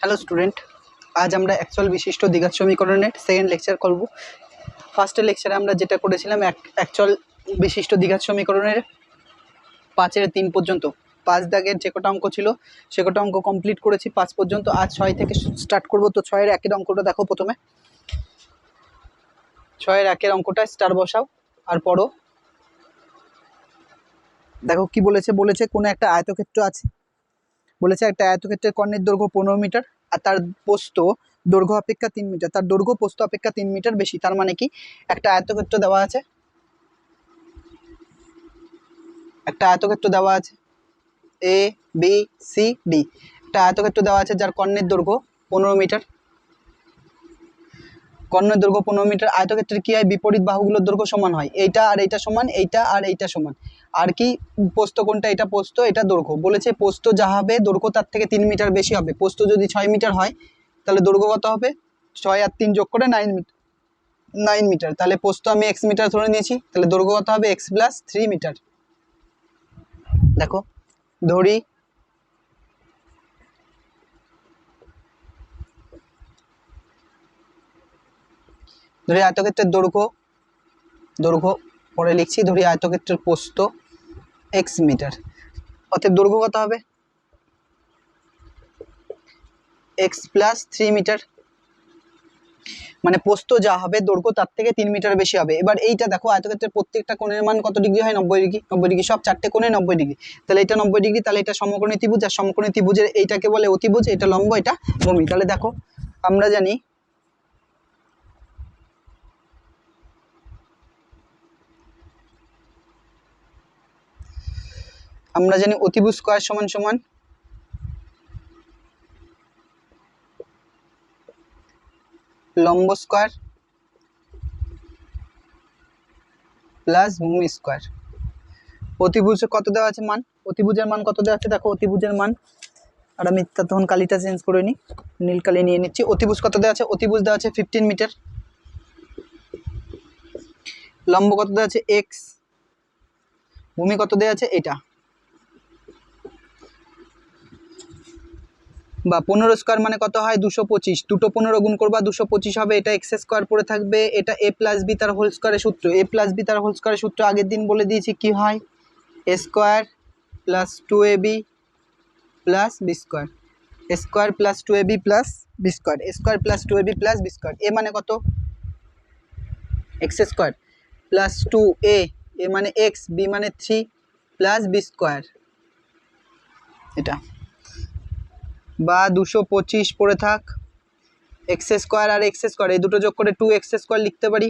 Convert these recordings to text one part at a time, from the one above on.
Hello student, আজ আমরা actual বিশিষ্ট দ্বিঘাত সমীকরণের সেকেন্ড লেকচার করব। ফার্স্ট লেকচারে আমরা যেটা করেছিলাম অ্যাকচুয়াল বিশিষ্ট দ্বিঘাত সমীকরণের 5-এর 3 পর্যন্ত 5 দাগের যে কটা অঙ্ক ছিল সে কটা অঙ্ক কমপ্লিট করেছি 5 পর্যন্ত। আজ 6 থেকে স্টার্ট করব। তো 6-এর 1-এর অঙ্কটা দেখো। প্রথমে 6-এর 1-এর অঙ্কটা স্টার বসাও আর পড়ো। দেখো কি বলেছে কোনো একটা আয়তক্ষেত্র আছে। বলেছে একটা আয়তক্ষেত্রের কর্ণের দৈর্ঘ্য 15 মিটার আর তার প্রস্থ দৈর্ঘ্য অপেক্ষা 3 মিটার। তার দৈর্ঘ্য প্রস্থ অপেক্ষা 3 মিটার বেশি। তার মানে কি, একটা আয়তক্ষেত্র দেওয়া আছে, এ বি সি ডি। একটা আয়তক্ষেত্র দেওয়া আছে যার কর্ণের দৈর্ঘ্য 15 মিটার। কর্ণের দৈর্ঘ্য 15 মিটার। আয়তক্ষেত্রের কি হয়, বিপরীত বাহুগুলোর দৈর্ঘ্য সমান হয়। এইটা আর এইটা সমান, এইটা আর এইটা সমান। আর কি প্রস্থ কোনটা, এটা প্রস্থ, এটা দৈর্ঘ্য। বলেছে প্রস্থ যা হবে দৈর্ঘ্য তার থেকে 3 মিটার বেশি হবে। প্রস্থ যদি 6 মিটার হয় তাহলে দৈর্ঘ্য কত হবে, 6 আর 3 যোগ করে 9 মিটার। তাহলে প্রস্থ আমি x মিটার ধরে নিয়েছি, তাহলে দৈর্ঘ্য কত হবে, x + 3 মিটার। দেখো ধরি আয়তক্ষেত্রের দৈর্ঘ্য পরে লিখছি। ধরি আয়তক্ষেত্রের প্রস্থ x মিটার, অতএব দৈর্ঘ্য কত হবে, x + 3 মিটার। মানে প্রস্থ যা হবে দৈর্ঘ্য তার থেকে 3 মিটার বেশি হবে। এবার এইটা দেখো, আয়তক্ষেত্রের প্রত্যেকটা কোণের মান কত ডিগ্রি হয়, 90 ডিগ্রি। 90 ডিগ্রি, সব 4টে কোণে 90 ডিগ্রি। তাহলে এটা 90 ডিগ্রি, তাহলে এটা সমকোণী ত্রিভুজ। আর সমকোণী ত্রিভুজের এইটাকে বলে অতিভুজ, এটা লম্ব, এটা ভূমি। তাহলে দেখো আমরা জানি অতিভুজ স্কয়ার সমান সমান লম্ব স্কয়ার প্লাস ভূমি স্কয়ার। অতিভুজে কত দেওয়া আছে মান, অতিভুজের মান কত দেওয়া আছে দেখো। অতিভুজের মান, আর আমি তখন কালিটা চেঞ্জ করে নিই, নীল কালি নিয়ে নিচ্ছি। অতিভুজ কত দেওয়া আছে, অতিভুজ দেওয়া আছে 15 মিটার। লম্ব কত দেওয়া আছে, x। ভূমি কত দেওয়া আছে, এটা। বা 15 স্কয়ার মানে কত হয়, 225। দুটো 15 গুণ করবা 225 হবে। এটা x স্কয়ার পড়ে থাকবে, এটা a + b তার হোল স্কয়ারের সূত্র। a + b তার হোল স্কয়ারের সূত্র আগের দিন বলে দিয়েছি কি হয়, a square + 2ab + b square. a square + 2ab + b square. a square + 2ab + b square. a মানে কত, x স্কয়ার + 2a, a মানে x, b মানে 3 + b স্কয়ার। এটা বা 225 পড়ে থাক, x স্কয়ার আর x স্কয়ার এই দুটো যোগ করে 2x স্কয়ার লিখতে পারি,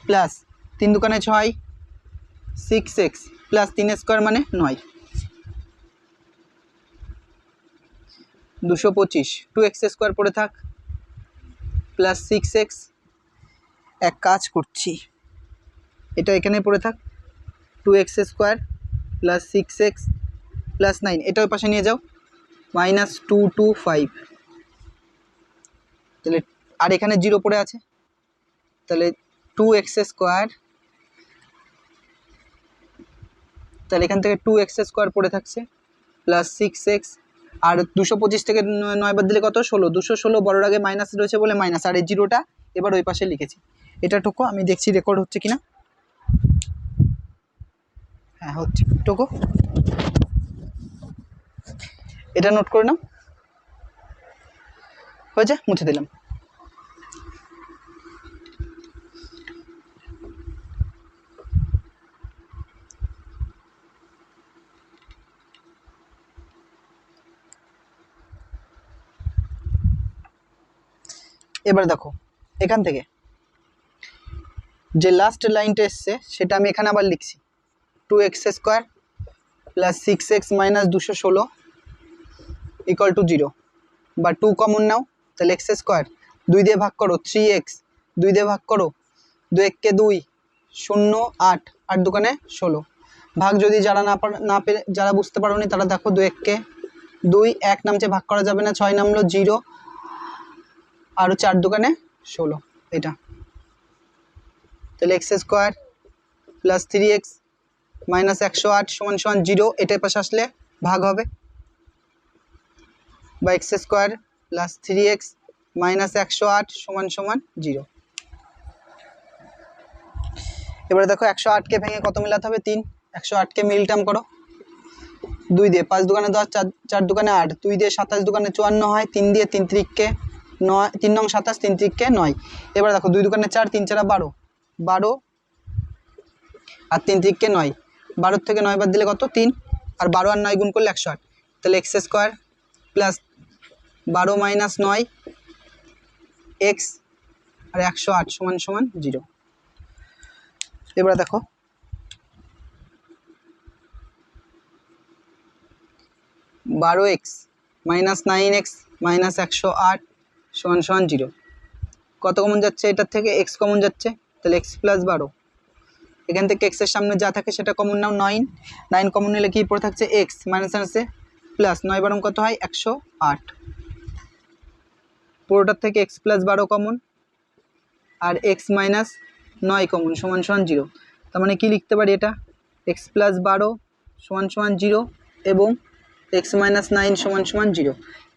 প্লাস 3 দুগুণে 6 6x প্লাস 3 স্কয়ার মানে 9। 225 2x স্কয়ার পড়ে থাক প্লাস 6x। এক কাজ করছি, এটা এখানে পড়ে থাক, 2x square plus 6x plus 9, এটা ওই পাশে নিয়ে যাও, -225। তাহলে আর এখানে 0 পড়ে আছে, তাহলে 2x স্কয়ার, তাহলে এখান থেকে 2x স্কয়ার পড়ে থাকছে প্লাস 6x। আর 225 থেকে 9 বাদ দিলে কত, 16। 216 বড়র আগে মাইনাস রয়েছে বলে মাইনাস, আর এই জিরোটা এবার ওই পাশে লিখেছি। এটা টোকো, আমি দেখছি রেকর্ড হচ্ছে কিনা। হ্যাঁ হচ্ছে, টোকো এটা নোট করে নাও। হয়েছে, মুছে দিলাম। এবার দেখো এখান থেকে যে লাস্ট লাইনটা এসছে সেটা আমি এখানে আবার লিখছি, 2x square plus 6x minus 216 equal to 0। বা 2 কমন নাও, তাহলে x স্কয়ার 2 দিয়ে ভাগ করো 3x, 2 দিয়ে ভাগ করো, 2 × 2 0 8 8 দুগুণে 16। ভাগ যদি যারা বুঝতে পারোনি তারা দেখো, 2 × 2 1 নামছে, ভাগ করা যাবে না, 6 নামলো 0 আর 4 দুগুণে 16 এটা। তাহলে x square plus 3x minus 108 সমান 0, এটার পাশে আসলে ভাগ হবে। বা x square plus 3x minus 108 সমান সমান 0। এবারে দেখো 108কে ভেঙে কত মিলাতে হবে 3, 108কে মিল টার্ম করো 2 দিয়ে 5 দুগুণে 10, 4 দুগুণে 8, 2 দিয়ে 27 দুগুণে 54 হয়, 3 দিয়ে 3 3কে 9, 3 নং 27, 3 3কে 9। এবার দেখো 2 দুগুণে 4, 3 4 12, 12 আর 3 3কে 9, 12 থেকে 9 বাদ দিলে কত 3, আর 12 আর 9 গুণ করলে 108, তাহলে x square plus 12 minus 9 x আর 108 সমান সমান 0। এবার দেখো 12x মাইনাস 9x মাইনাস 108 সমান সমান 0। কত কমন যাচ্ছে এটার থেকে x কমন যাচ্ছে, তাহলে x প্লাস 12, এখান থেকে x এর সামনে যা থাকে সেটা কমন নাও 9, 9 কমন নিলে কি পড়ে থাকছে x মাইনাস আছে প্লাস 9 বারং কত হয় 108, পুরোটার থেকে x প্লাস 12 কমন আর x মাইনাস 9 কমন সমান সমান 0। তার মানে কি লিখতে পারি এটা x প্লাস 12 সমান সমান 0 এবং x মাইনাস 9 সমান সমান 0।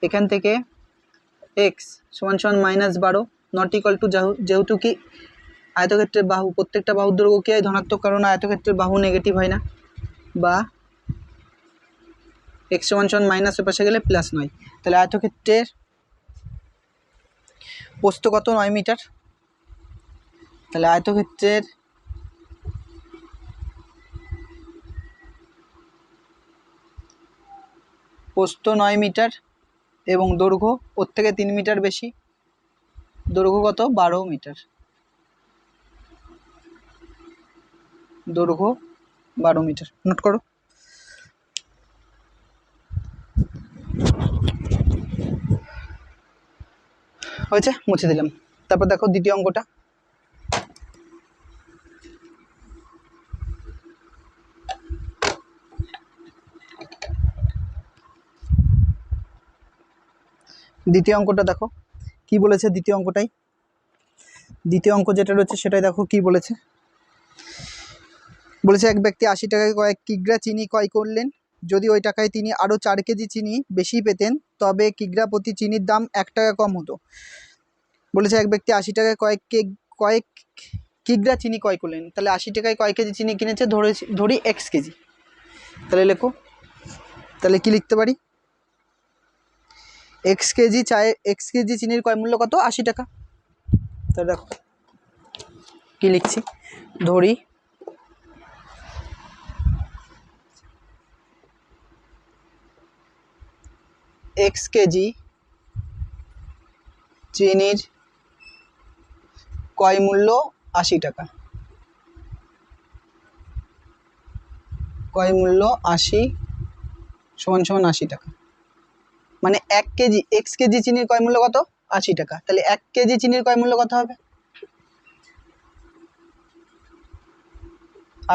এখান থেকে x সমান সমান মাইনাস 12 নট ইকুয়াল টু, যেহেতু কি আয়তক্ষেত্রের বাহু প্রত্যেকটা বাহুর দৈর্ঘ্য কি হয় ধনাত্মক, কারণ আয়তক্ষেত্রের বাহু নেগেটিভ হয় না, বা x সমান সমান মাইনাস এর পাশে গেলে প্লাস 9, তাহলে আয়তক্ষেত্রের প্রস্থ কত 9 মিটার, তাহলে আয়তক্ষেত্রের প্রস্থ 9 মিটার এবং দৈর্ঘ্য ওর থেকে 3 মিটার বেশি, দৈর্ঘ্য কত 12 মিটার, দৈর্ঘ্য 12 মিটার নোট করো। হয়েছে, মুছে দিলাম। তারপর দেখো দ্বিতীয় অঙ্কটা, দ্বিতীয় অঙ্কটা দেখো কি বলেছে। দ্বিতীয় অঙ্ক যেটা রয়েছে সেটাই দেখো কি বলেছে। বলেছে এক ব্যক্তি 80 টাকায় কয়েক কিগ্রা চিনি ক্রয় করলেন, যদি ওই টাকায় তিনি আরও 4 কেজি চিনি বেশি পেতেন তবে কিগ্রা প্রতি চিনির দাম 1 টাকা কম হতো। বলেছে এক ব্যক্তি 80 টাকায় কয়েক কিগ্রা চিনি ক্রয় করলেন, তাহলে 80 টাকায় কয় কেজি চিনি কিনেছে ধরি x কেজি, তাহলে লেখো, তাহলে কি লিখতে পারি x কেজি চিনির ক্রয় মূল্য কত 80 টাকা। তাহলে দেখো কি লিখছি, ধরি x কেজি চিনির ক্রয় মূল্য 80 টাকা, ক্রয় মূল্য 80 সমান সমান 80 টাকা, মানে 1 কেজি x কেজি চিনির ক্রয় মূল্য কত 80 টাকা, তাহলে 1 কেজি চিনির ক্রয় মূল্য কত হবে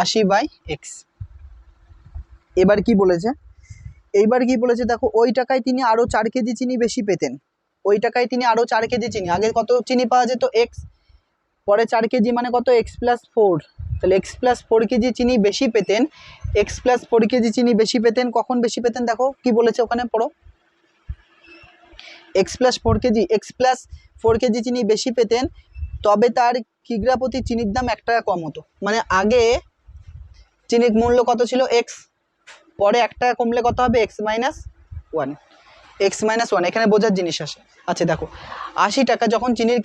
80/x। এবার কি বলেছে, দেখো ওই টাকায় তিনি আরও 4 কেজি চিনি বেশি পেতেন, ওই টাকায় তিনি আরও 4 কেজি চিনি, আগে কত চিনি পাওয়া যেত x, পরে 4 কেজি মানে কত x প্লাস 4, তাহলে x প্লাস 4 কেজি চিনি বেশি পেতেন, x প্লাস 4 কেজি চিনি বেশি পেতেন, কখন বেশি পেতেন দেখো কি বলেছে ওখানে পড়ো, x প্লাস 4 কেজি চিনি বেশি পেতেন তবে তার কিগ্রা প্রতি চিনির দাম 1 টাকা কম হতো। মানে আগে চিনির মূল্য কত ছিল x, পরে 1 টাকা কমলে কত হবে x মাইনাস 1, এখানে বোঝার জিনিস আসে। আচ্ছা দেখো 80 টাকা যখন চিনির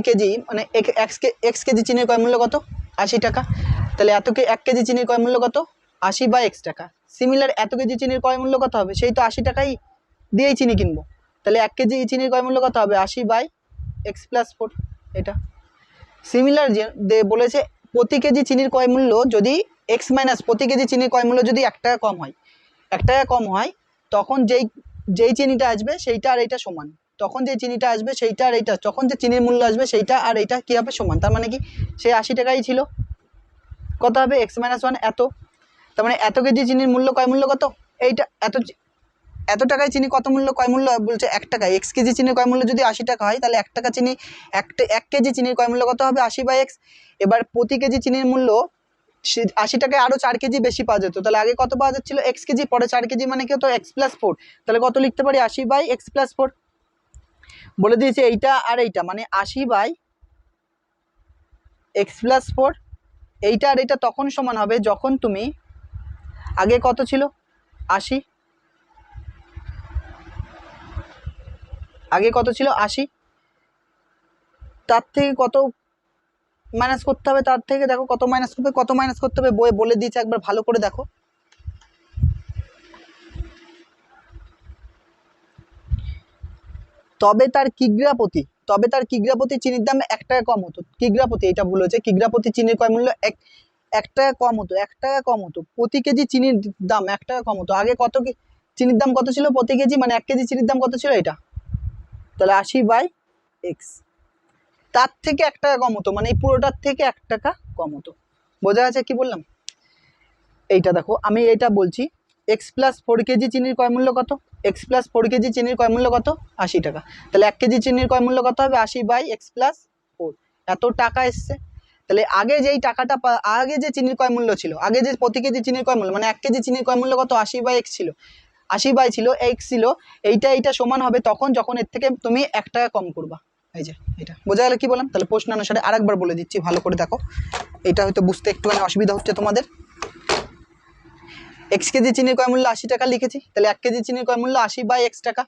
কেজি মানে x কেজি চিনির ক্রয় মূল্য কত 80 টাকা, তাহলে 1 কেজি চিনির ক্রয় মূল্য কত 80/x টাকা। সিমিলার এত কেজি চিনির ক্রয় মূল্য কত হবে, সেই তো 80 টাকাই দিয়েই চিনি কিনবো, তাহলে 1 কেজি চিনির ক্রয় মূল্য কত হবে 80/x প্লাস 4। এটা সিমিলার যে বলেছে প্রতি কেজি চিনির ক্রয় মূল্য যদি x মাইনাস প্রতি কেজি চিনির ক্রয় মূল্য যদি 1 টাকা কম হয়, তখন যেই চিনিটা আসবে সেইটা আর এইটা সমান, তখন যে চিনিটা আসবে সেইটা আর এইটা, তখন যে চিনির মূল্য আসবে সেইটা আর এইটা কি হবে সমান, তার মানে কি সেই 80 টাকাই ছিল, কত হবে x মাইনাস 1 এত, তার মানে এত কেজি চিনির মূল্য ক্রয় মূল্য কত, এইটা এত টাকায় চিনি কত মূল্য ক্রয় মূল্য বলছে 1 টাকা, x কেজি চিনির ক্রয় মূল্য যদি 80 টাকা হয় তাহলে 1 টাকা চিনি 1 কেজি চিনির ক্রয় মূল্য কত হবে 80/x। এবার প্রতি কেজি চিনির মূল্য 80 টাকায় আরো 4 কেজি বেশি পাওয়া যেত, তাহলে আগে কত পাওয়া যাচ্ছিল x কেজি, পরে 4 কেজি মানে কি হতো x+4, তাহলে কত লিখতে পারি 80/x+4। বলে দিয়েছে এইটা আর এইটা মানে 80/x+4, এইটা আর এইটা তখন সমান হবে যখন তুমি আগে কত ছিল 80, আগে কত ছিল 80, তার থেকে কত মাইনাস করতে হবে, তার থেকে দেখো কত মাইনাস করবে, কত মাইনাস করতে হবে বইয়ে বলে দিয়েছে, একবার ভালো করে দেখো। তবে তার কিগ্রাপতি চিনির দাম 1 টাকা কম হতো। কিগ্রাপতি, এটা ভুল হয়েছে, কিগ্রাপতি চিনির ক্রয় মূল্য 1 টাকা কম হতো, 1 টাকা কম হতো, প্রতি কেজি চিনির দাম 1 টাকা কম হতো। আগে কত চিনির দাম কত ছিল প্রতি কেজি, মানে 1 কেজি চিনির দাম কত ছিল এটা, তাহলে 80/x, তার থেকে 1 টাকা কম হতো, মানে এই পুরোটার থেকে 1 টাকা কম হতো। বোঝা যাচ্ছে কি বললাম? এইটা দেখো আমি এটা বলছি, x+4 কেজি চিনির ক্রয় মূল্য কত, x+4 কেজি চিনির ক্রয় মূল্য কত 80 টাকা, তাহলে 1 কেজি চিনির ক্রয় মূল্য কত হবে 80/x+4, এত টাকা এসছে। তাহলে আগে যেই টাকাটা আগে যে চিনির ক্রয় মূল্য ছিল, আগে যে প্রতি কেজি চিনির ক্রয় মূল্য মানে 1 কেজি চিনির ক্রয় মূল্য কত 80/x ছিল, 80 ছিল x ছিল, এইটা সমান হবে তখন যখন এর থেকে তুমি 1 টাকা কম করবা। এই যে এটা বোঝা গেল কি বললাম? তাহলে প্রশ্ন অনুসারে আরেকবার বলে দিচ্ছি, ভালো করে দেখো, এটা হয়তো বুঝতে একটুখানি অসুবিধা হচ্ছে তোমাদের। x কেজি চিনির ক্রয় মূল্য 80 টাকা লিখেছি, তাহলে 1 কেজি চিনির ক্রয় মূল্য 80/x টাকা।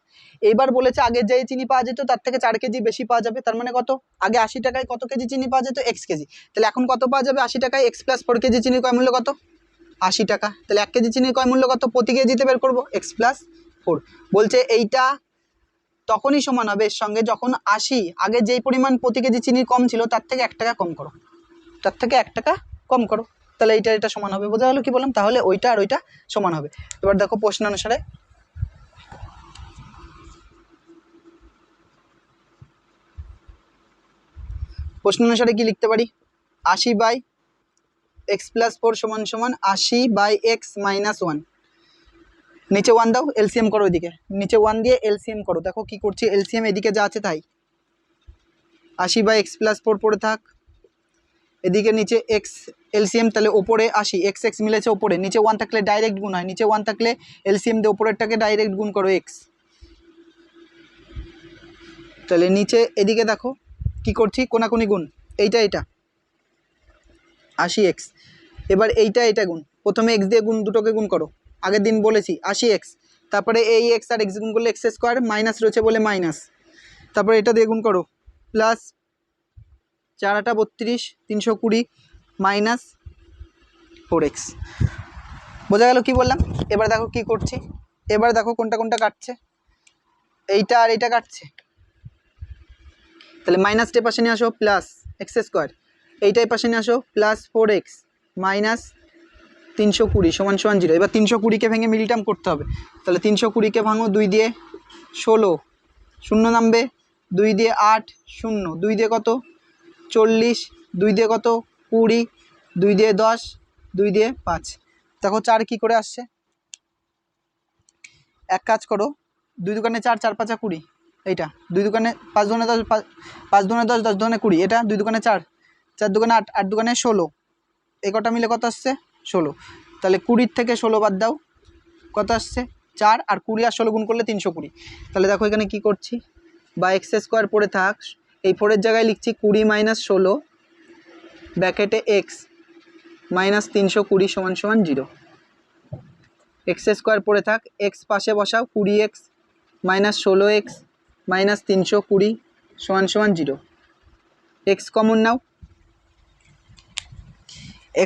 এবার বলেছে আগে যে চিনি পাওয়া যেত তার থেকে 4 কেজি বেশি পাওয়া যাবে, তার মানে কত, আগে 80 টাকায় কত কেজি চিনি পাওয়া যেত x কেজি, তাহলে এখন কত পাওয়া যাবে 80 টাকায়, x+4 কেজি চিনির ক্রয় মূল্য কত 80 টাকা, তাহলে 1 কেজি চিনির ক্রয় মূল্য কত প্রতি কেজিতে বের করবো x+4। বলছে এইটা তখনই সমান হবে এর সঙ্গে যখন 80 আগে যেই পরিমাণ প্রতি কেজি চিনি কম ছিল তার থেকে 1 টাকা কম করো, তার থেকে 1 টাকা কম করো, তাহলে এটা সমান হবে। বোঝা গেল কি বললাম? তাহলে ওইটা আর ওইটা সমান হবে। এবার দেখো প্রশ্ন অনুসারে, প্রশ্ন অনুসারে কি লিখতে পারি, 80/x+4 সমান সমান 80/x-1, নিচে 1 দাও, এলসিএম করো, ওইদিকে নিচে 1 দিয়ে এলসিএম করো। দেখো কি করছি, এলসিএম এদিকে যা আছে তাই, 80/x+4 পড়ে থাক, এদিকে নিচে x এলসিএম, তাহলে ওপরে 80 x মিলেছে ওপরে, নিচে 1 থাকলে ডাইরেক্ট গুণ হয়, নিচে 1 থাকলে এলসিএম দিয়ে ওপরেরটাকে ডাইরেক্ট গুণ করো x, তাহলে নিচে এদিকে দেখো কি করছি, কোনাকুনি গুণ, এইটা 80x, এবার এইটা গুণ, প্রথমে x দিয়ে গুণ, দুটোকে গুণ করো, আগের দিন বলেছি 80x, তারপরে এই x আর x গুণ করলে x² মাইনাস রয়েছে বলে মাইনাস, তারপরে এটা দিয়ে গুণ করো প্লাস 4 32 320 মাইনাস 4x। বোঝা গেল কি বললাম? এবার দেখো কি করছি, এবার দেখো কোনটা কোনটা কাটছে, এইটা আর এইটা কাটছে, তাহলে মাইনাসটা পাশে নিয়ে আসো প্লাস x², এইটাই পাশে নিয়ে আসো প্লাস 4x মাইনাস 320 সমান সমান 0। এবার 320কে ভেঙে মিল টার্ম করতে হবে, তাহলে 320কে ভাঙো 2 দিয়ে 16, শূন্য নামবে, 2 দিয়ে 8 শূন্য, 2 দিয়ে কত 40, 2 দিয়ে কত 20, 2 দিয়ে 10, 2 দিয়ে 5, দেখো 4 কি করে আসছে, এক কাজ করো 2 দোকানে 4, 4 5 20, এইটা 2 দোকানে 5 দোকানে 10, 5 দোকানে 10, 10 দোকানে 20, এটা 2 দোকানে 4, 4 দোকানে 8, 8 দোকানে 16, এই কটা মিলে কত আসছে 16, তাহলে 20 থেকে 16 বাদ দাও কত আসছে 4, আর 20 আর 16 গুণ করলে 320। তাহলে দেখো এখানে কি করছি, বা x² পড়ে থাক, এই 4-এর জায়গায় লিখছি 20 মাইনাস 16 ব্র্যাকেটে x মাইনাস 320 সমান সমান 0, x² পড়ে থাক, x পাশে বসাও, 20x মাইনাস 16x মাইনাস 320 সমান সমান 0, x কমন নাও,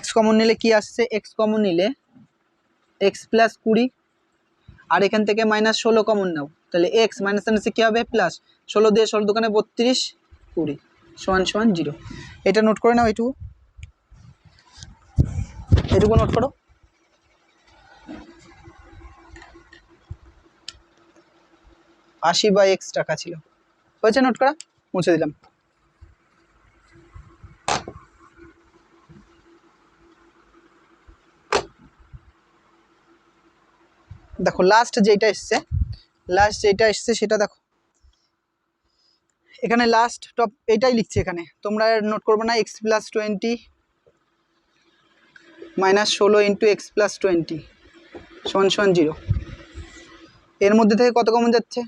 x কমন নিলে কি আসছে, x কমন নিলে x+20, আর এখান থেকে মাইনাস 16 কমন নাও, তাহলে x মাইনাস মাইনাসে কী হবে প্লাস, 16 দিয়ে 16 দোকানে 32 20 সমান সমান 0। এটা নোট করে নাও, এটুকু নোট করো। 80/x টাকা ছিল, হয়েছে নোট করা, মুছে দিলাম। দেখো লাস্ট যেটা এসছে সেটা দেখো, এখানে লাস্ট টপ এইটাই লিখছি, এখানে তোমরা নোট করবে না, x+20 -16 ইন্টু এক্স প্লাস 20 সমান সমান 0। এর মধ্যে থেকে কত কমন যাচ্ছে?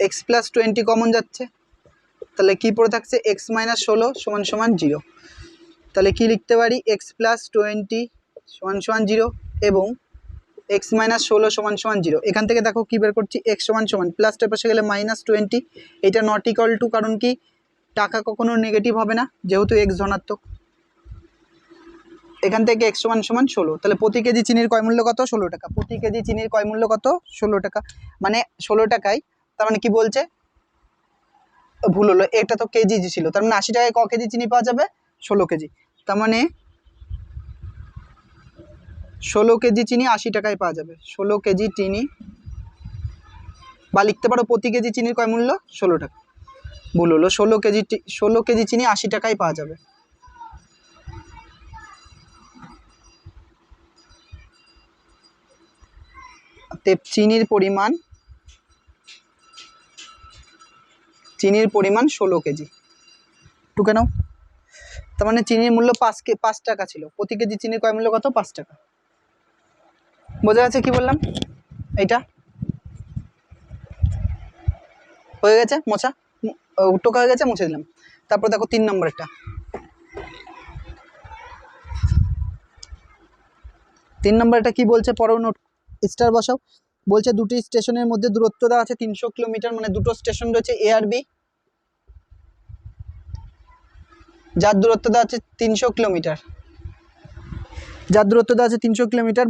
এক্স প্লাস 20 কমন যাচ্ছে, তাহলে কি পড়ে থাকছে? এক্স মাইনাস 16 সমান সমান 0। তাহলে কি লিখতে পারি? এক্স প্লাস 20 সমান সমান 0 এবং এক্স মাইনাস 16 সমান সমান 0। এখান থেকে দেখো কি বের করছি? এক্স সমান সমান প্লাসটার পাশে গেলে -20, এটা নট ইকুয়াল টু, কারণ কি টাকা কখনো নেগেটিভ হবে না যেহেতু এক্স ধনাত্মক। এখান থেকে এক্স সমান সমান 16, তাহলে প্রতি কেজি চিনির ক্রয় মূল্য কত? 16 টাকা। প্রতি কেজি চিনির ক্রয় মূল্য কত? 16 টাকা। মানে 16 টাকায়, তার মানে কি বলছে? ভুল হলো, এটা তো কেজি ছিল, তার মানে 80 টাকায় ক কেজি চিনি পাওয়া যাবে? 16 কেজি। তার মানে 16 কেজি চিনি 80 টাকায় পাওয়া যাবে। 16 কেজি চিনি, বা লিখতে পারো প্রতি কেজি চিনির ক্রয় মূল্য 16 টাকা। ভুল হলো, 16 কেজি চিনি 80 টাকায় পাওয়া যাবে। চিনির পরিমাণ 16 কেজি। টুকে নাও। তার মানে চিনির মূল্য 5 টাকা ছিল, প্রতি কেজি চিনির ক্রয় মূল্য কত? 5 টাকা। বোঝা যাচ্ছে কি বললাম? এইটা হয়ে গেছে মোছা, টোকা হয়ে গেছে, মুছে দিলাম। তারপর দেখো 3 নম্বরটা। 3 নম্বরটা কি বলছে? পরেও নোট স্টার বসাও। বলছে দুটি স্টেশনের মধ্যে দূরত্ব দেওয়া আছে 300 কিলোমিটার, মানে দুটো স্টেশন রয়েছে এ আর বি, যার দূরত্ব দেওয়া আছে 300 কিলোমিটার।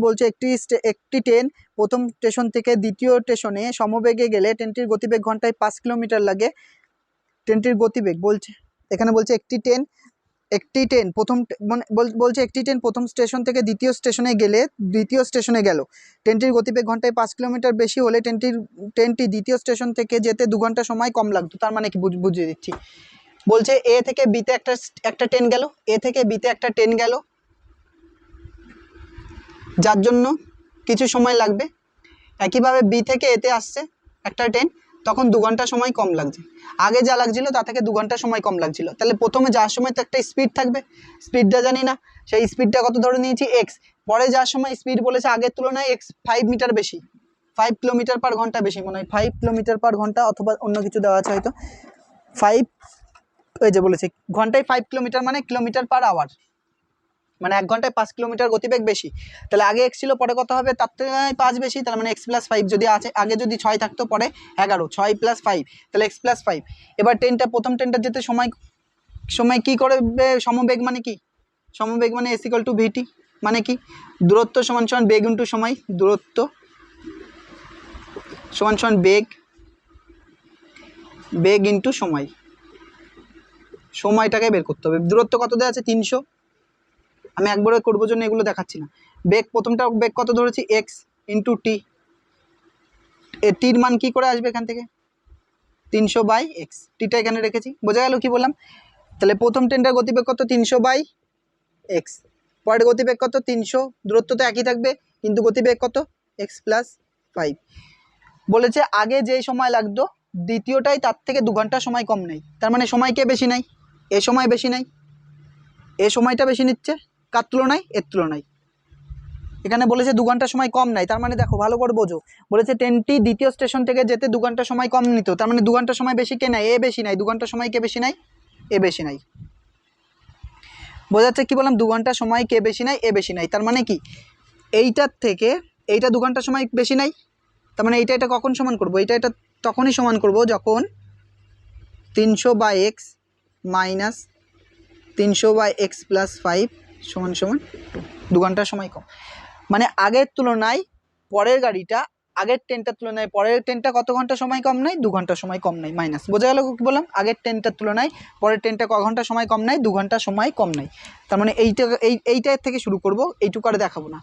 বলছে একটি ট্রেন প্রথম স্টেশন থেকে দ্বিতীয় স্টেশনে সমবেগে গেলে ট্রেনটির গতিবেগ ঘন্টায় 5 কিলোমিটার লাগে। ট্রেনটির গতিবেগ বলছে, এখানে বলছে একটি ট্রেন প্রথম স্টেশন থেকে দ্বিতীয় স্টেশনে গেল, ট্রেনটির গতিবেগ ঘন্টায় 5 কিলোমিটার বেশি হলে ট্রেনটি দ্বিতীয় স্টেশন থেকে যেতে 2 ঘন্টা সময় কম লাগতো। তার মানে কি বুঝিয়ে দিচ্ছি। বলছে এ থেকে বিতে একটা ট্রেন গেল, যার জন্য কিছু সময় লাগবে। একইভাবে বি থেকে এতে আসছে একটা ট্রেন, তখন 2 ঘন্টা সময় কম লাগছে। আগে যা লাগছিল তা থেকে 2 ঘন্টা সময় কম লাগছিল। তাহলে প্রথমে যাওয়ার সময় তো একটা স্পিড থাকবে, স্পিডটা জানি না, সেই স্পিডটা কত ধরে নিয়েছি? এক্স। পরে যাওয়ার সময় স্পিড বলেছে আগের তুলনায় এক্স 5 মিটার বেশি, 5 কিলোমিটার পার ঘন্টা বেশি, মনে হয় 5 কিলোমিটার পার ঘন্টা, অথবা অন্য কিছু দেওয়া আছে হয়তো 5, ওই যে বলেছে ঘন্টায় 5 কিলোমিটার, মানে কিলোমিটার পার আওয়ার, মানে 1 ঘন্টায় 5 কিলোমিটার গতিবেগ বেশি। তাহলে আগে এক্স ছিল, পরে কত হবে? তার থেকে 5 বেশি, তার মানে এক্স প্লাস 5 যদি আছে, আগে যদি 6 থাকতো পরে 11, 6 প্লাস 5, তাহলে এক্স প্লাস 5। এবার প্রথম ট্রেনটা যেতে সময় কি করবে? সমবেগ মানে কি? সমবেগ মানে এস ইকুয়াল টু ভিটি, মানে কি দূরত্ব সমান সমান বেগ ইন্টু সময়, দূরত্ব সমান সমান বেগ ইন্টু সময়, সময়টাকে বের করতে হবে। দূরত্ব কত দেওয়া আছে? 300। আমি একবারে করবো জন্য এগুলো দেখাচ্ছি না। প্রথমটা বেগ কত ধরেছি? X into T. টির মান কি করে আসবে? এখান থেকে 300 বাই এক্স, টিটা এখানে রেখেছি। বোঝা গেল কি বললাম? তাহলে প্রথম ট্রেনটার গতিবেগ কত? 300 বাই এক্স। পরের গতিবেগ কত? 300। দূরত্ব তো একই থাকবে, কিন্তু গতিবেগ কত? X plus 5। বলেছে আগে যেই সময় লাগতো দ্বিতীয়টাই তার থেকে 2 ঘন্টা সময় কম নেই। তার মানে সময় কে বেশি নেয়? এ সময় বেশি নেয়, এ সময়টা বেশি নিচ্ছে। কার তুলনায়? এর তুলনায়। এখানে বলেছে 2 ঘন্টা সময় কম নেয়, তার মানে দেখো ভালো করে বোঝো। বলেছে ট্রেনটি দ্বিতীয় স্টেশন থেকে যেতে 2 ঘন্টা সময় কম নিত, তার মানে 2 ঘন্টা সময় বেশি কে নেয়? এ বেশি নেয়। 2 ঘন্টা সময় কে বেশি নেয়? এ বেশি নেয়। বোঝা যাচ্ছে কি বললাম? 2 ঘন্টা সময় কে বেশি নেয়? এ বেশি নেয়। তার মানে কি এইটার থেকে এইটা 2 ঘন্টা সময় বেশি নেয়, তার মানে এটা কখন সমান করব? এটা তখনই সমান করব যখন 300 by x minus 300 by x plus 5 সমান সমান 2 ঘন্টা সময় কম। মানে আগের তুলনায় পরের গাড়িটা, আগের ট্রেনটার তুলনায় পরের ট্রেনটা কত ঘন্টা সময় কম নেয়? 2 ঘন্টা সময় কম নেয়, মাইনাস। বোঝা গেল কি বললাম? আগের ট্রেনটার তুলনায় পরের ট্রেনটা ক ঘন্টা সময় কম নেয়? 2 ঘন্টা সময় কম নেয়। তার মানে এইটার থেকে শুরু করব, এইটুকু আর দেখাবো না।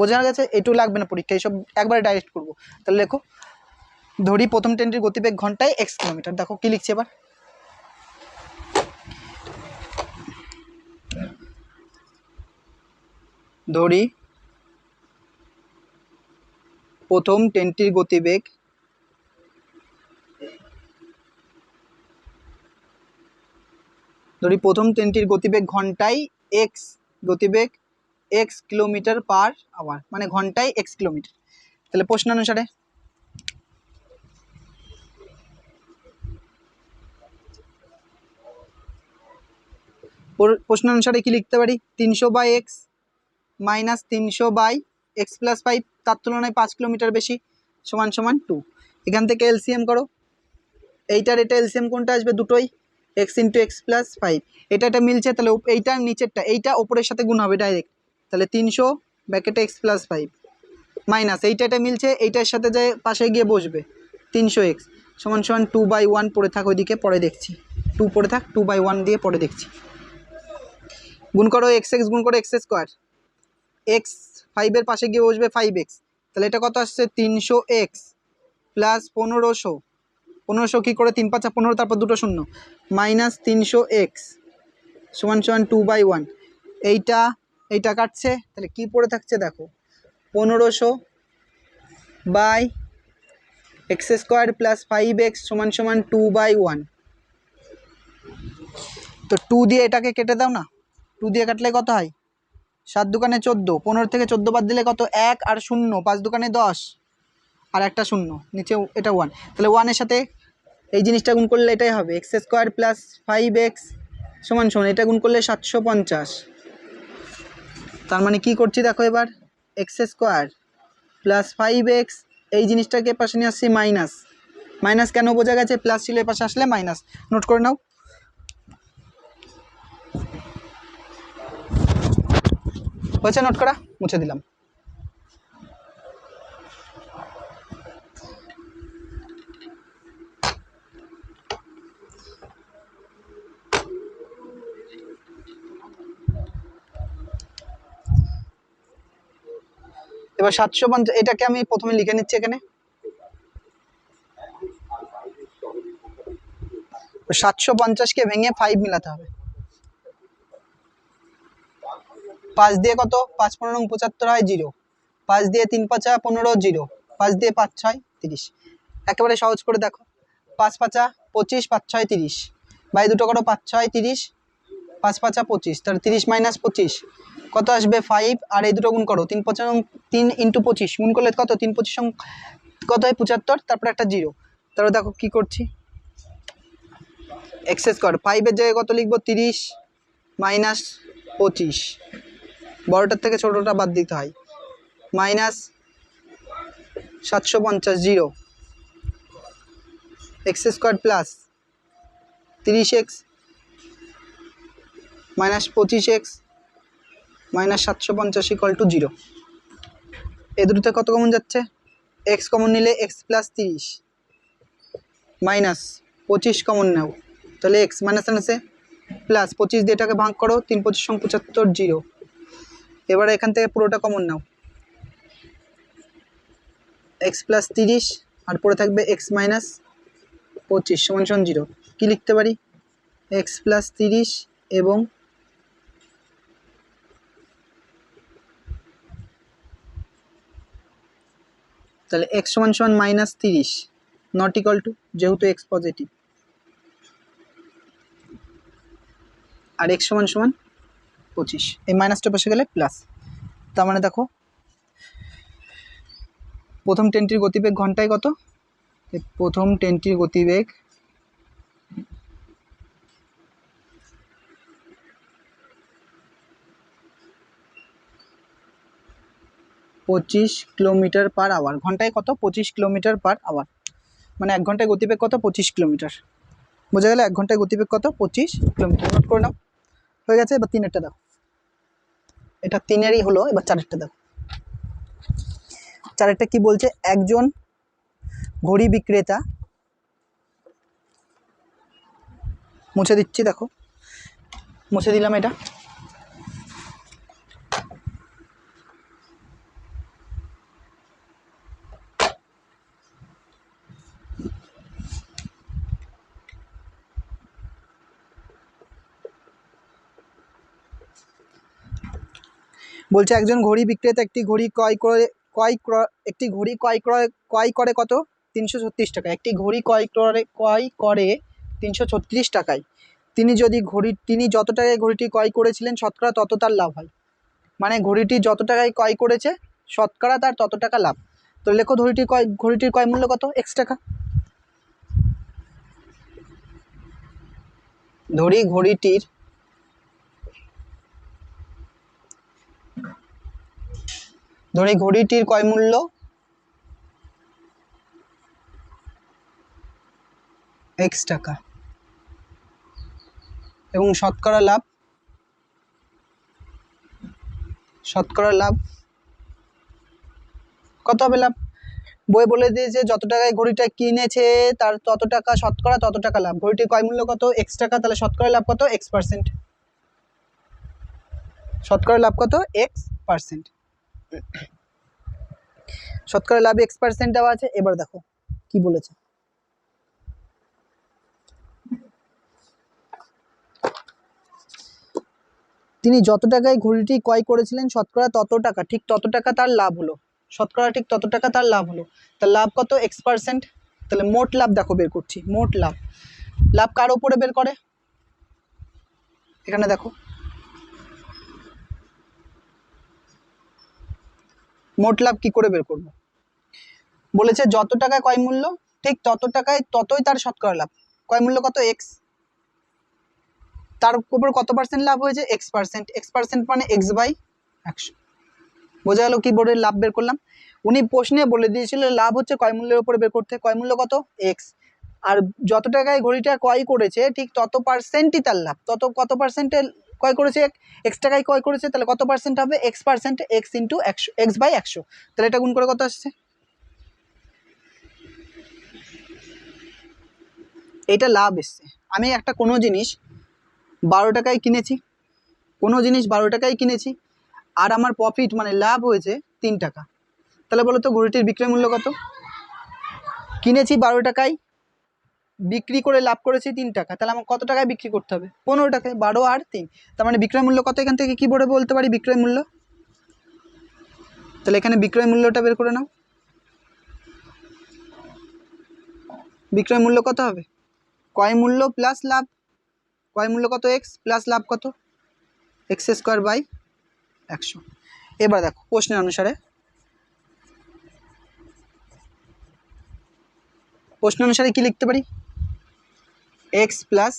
বোঝা গেছে? এইটুকু লাগবে না পরীক্ষা, এইসব একবারে ডাইরেক্ট করব। তাহলে দেখো, ধরি প্রথম ট্রেনটির গতিবেগ ঘন্টায় এক্স কিলোমিটার। দেখো কি লিখছি এবার। ধরি প্রথম ট্রেনটির গতিবেগ ঘন্টায় এক্স গতিবেগ এক্স কিলোমিটার পার আওয়ার, মানে ঘন্টায় এক্স কিলোমিটার। তাহলে প্রশ্ন অনুসারে কি লিখতে পারি, 300/x মাইনাস 300/x+5, তার তুলনায় 5 কিলোমিটার বেশি, সমান সমান 2। এখান থেকে এলসিএম করো, এইটার এটা এলসিএম কোনটা আসবে, দুটোই x × x+5, এটা মিলছে, তাহলে এইটার নিচেরটা এইটা ওপরের সাথে গুণ হবে ডাইরেক্ট, তাহলে 300 ব্র্যাকেটে x+5 মাইনাস এটা মিলছে, এইটার সাথে যায় পাশে গিয়ে বসবে 300x সমান সমান 2/1 পড়ে থাক, ওইদিকে পরে দেখছি, 2 পড়ে থাক, 2/1 দিয়ে পরে দেখছি। গুণ করো x গুণ করো x², x 5-এর পাশে গিয়ে বসবে 5x, তাহলে এটা কত আসছে 300x প্লাস 1500 কী করে 3 × 5 = 15, তারপর দুটো শূন্য, মাইনাস 300x সমান সমান 2/1। এইটা কাটছে, তাহলে কি পড়ে থাকছে দেখো, 1500/x² প্লাস 5x সমান সমান 2/1। তো 2 দিয়ে এটাকে কেটে দাও না, 2 দিয়ে কাটলে কত হয়, 7 দুগুণে 14, 15 থেকে 14 বাদ দিলে কত, 1 আর 0, 5 দুগুণে 10 আর একটা 0, নিচে এটা 1, তাহলে 1-এর সাথে এই জিনিসটা গুণ করলে এটাই হবে, x² প্লাস 5x সমান সমান এটা গুণ করলে 750। তার মানে কি করছি দেখো, এবার x² প্লাস 5x, এই জিনিসটাকে পাশে নিয়ে আসছি মাইনাস কেন বোঝা গেছে, প্লাস ছিল এ পাশে আসলে মাইনাস, নোট করে নাও। হয়েছে নোট করা, মুছে দিলাম। এবার 750, এটাকে আমি প্রথমে লিখে নিচ্ছি এখানে, 750-কে ভেঙে 5 মিলাতে হবে, 5 দিয়ে কত, 5 × 15 = 75 হয় 0, 5 দিয়ে 3 × 5 = 15 0, 5 দিয়ে 5 × 6 = 30। একেবারে সহজ করে দেখো, 5 × 5 = 25, 5 × 6 = 30, বাই দুটো করো, 5 × 6 = 30, 5 × 5 = 25, তাহলে 30 - 25 কত আসবে 5, আর এই দুটো গুণ করো, 3 × 25 গুণ করলে কত, 3 × 25 কত হয় 75, তারপরে একটা 0, তাহলে দেখো কি করছি, x², 5-এর জায়গায় কত লিখবো, 30 মাইনাস 25, বড়টার থেকে ছোটোটা বাদ দিতে হয়, minus 750 0, x² plus 30x minus 25x minus 750 = 0। এ দুটোতে কত কমন যাচ্ছে, x কমন নিলে x প্লাস 30 মাইনাস 25 কমন নাও, তাহলে x মাইনাস আছে প্লাস 25 দিয়ে এটাকে ভাগ করো, 3 × 25 = 75 0। এবারে এখান থেকে পুরোটা কমন নাও, x প্লাস 30 আর পরে থাকবে x মাইনাস 25 সমান সমান 0। কী লিখতে পারি, x প্লাস 30 এবং তাহলে x সমান সমান মাইনাস 30 নট ইকুয়াল টু, যেহেতু x পজিটিভ, আর x সমান সমান 25, এই মাইনাসটা বসে গেলে প্লাস। তার মানে দেখো প্রথম ট্রেনটির গতিবেগ ঘন্টায় কত, প্রথম ট্রেনটির গতিবেগ 25 কিলোমিটার/আওয়ার, ঘন্টায় কত 25 কিলোমিটার/আওয়ার, মানে 1 ঘন্টায় গতিবেগ কত 25 কিলোমিটার, বোঝা গেল 1 ঘন্টায় গতিবেগ কত 25 কিলোমিটার, নোট করে নাও। হয়ে গেছে, এবার 3-এরটা দেখো, এটা 3-এরই হলো, এবার 4-এরটা দেখো। 4-এরটা কি বলছে, একজন ঘড়ি বিক্রেতা, মুছে দিচ্ছি দেখো, মুছে দিলাম এটা, বলছে একজন ঘড়ি বিক্রেতা একটি ঘড়ি ক্রয় করে কত 336 টাকা, একটি ঘড়ি ক্রয় করে 336 টাকায়, তিনি যত টাকায় ঘড়িটি ক্রয় করেছিলেন শতকরা তত তার লাভ হয়। মানে ঘড়িটি যত টাকায় ক্রয় করেছে শতকরা তার তত টাকা লাভ। তো লেখো ঘড়িটির ক্রয় মূল্য কত? এক্স টাকা। ধরি ঘড়িটির ক্রয় মূল্য এক্স টাকা এবং শতকরা লাভ কত হবে লাভ? বই বলে দিয়েছে যত টাকায় ঘড়িটা কিনেছে তার তত টাকা শতকরা তত টাকা লাভ। ঘড়িটির ক্রয় মূল্য কত? এক্স টাকা, তাহলে শতকরা লাভ কত? X%। শতকরা লাভ কত? X%। শতকরা লাভ X% দেওয়া আছে। এবার দেখো কি বলেছে। তিনি যত টাকায় ঘড়িটি ক্রয় করেছিলেন শতকরা তত টাকা ঠিক তত টাকা তার লাভ হলো। শতকরা ঠিক তত টাকা তার লাভ হলো। তার লাভ কত? X%। তাহলে মোট লাভ দেখো বের করছি। মোট লাভ কার উপরে বের করে? এখানে দেখো মোট লাভ কি করে বের করব? বলেছে যত টাকায় ক্রয় মূল্য ঠিক তত টাকায় ততই তার শতকরা লাভ। ক্রয় মূল্য কত? এক্স, তার উপর কত পার্সেন্ট লাভ হয়েছে? X%। মানে X/100। বোঝা গেল কি বোর্ডের লাভ বের করলাম। উনি প্রশ্নে বলে দিয়েছিল লাভ হচ্ছে ক্রয় মূল্যের উপরে বের করতে। ক্রয় মূল্য কত? এক্স। আর যত টাকায় ঘড়িটা ক্রয় করেছে ঠিক তত পার্সেন্টই তার লাভ। তত কত পার্সেন্টে ক্রয় করেছে? এক্স টাকায় ক্রয় করেছে, তাহলে কত পার্সেন্ট হবে? X%। X into 100, X/100। তাহলে এটা গুণ করে কত আসছে? এটা লাভ এসছে। আমি একটা কোনো জিনিস 12 টাকায় কিনেছি, আর আমার প্রফিট মানে লাভ হয়েছে 3 টাকা। তাহলে বলো তো ঘড়িটির বিক্রয় মূল্য কত? কিনেছি 12 টাকায়, বিক্রি করে লাভ করেছি 3 টাকা, তাহলে আমার কত টাকায় বিক্রি করতে হবে? 15 টাকায়। 12 আর 3, তার মানে বিক্রয় মূল্য কত? এখান থেকে কি বলতে পারি? বিক্রয় মূল্য। তাহলে এখানে বিক্রয় মূল্যটা বের করে নাও। বিক্রয় মূল্য কত হবে? ক্রয় মূল্য প্লাস লাভ। ক্রয় মূল্য কত? এক্স, প্লাস লাভ কত? X²/100। এবার দেখো প্রশ্নের অনুসারে কি লিখতে পারি? এক্স প্লাস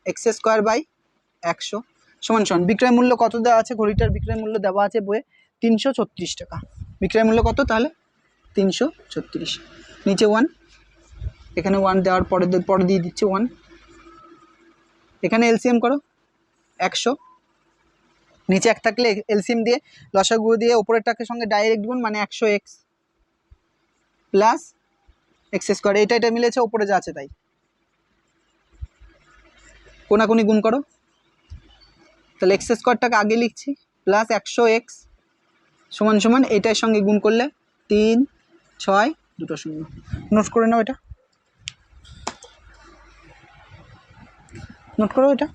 X²/100 সমান বিক্রয় মূল্য কত দেওয়া আছে? ঘড়িটার বিক্রয় মূল্য দেওয়া আছে বইয়ে 336 টাকা। বিক্রয় মূল্য কত তাহলে? 336। নিচে 1, এখানে 1 দেওয়ার পরে দিয়ে দিচ্ছি 1। এখানে এলসিএম করো 100, নিচে 1 থাকলে এলসিএম দিয়ে লসাগু দিয়ে উপরের টাকের সঙ্গে ডাইরেক্ট গুণ, মানে 100x প্লাস X²। এটা মিলেছে, উপরে যা আছে তাই কোনাকুনি গুণ করো। তাহলে X² আগে লিখছি, প্লাস 100x সমান এটার সঙ্গে গুণ করলে 3, 6, 2 0। নোট করে নাও, এটা নোট করো। এটা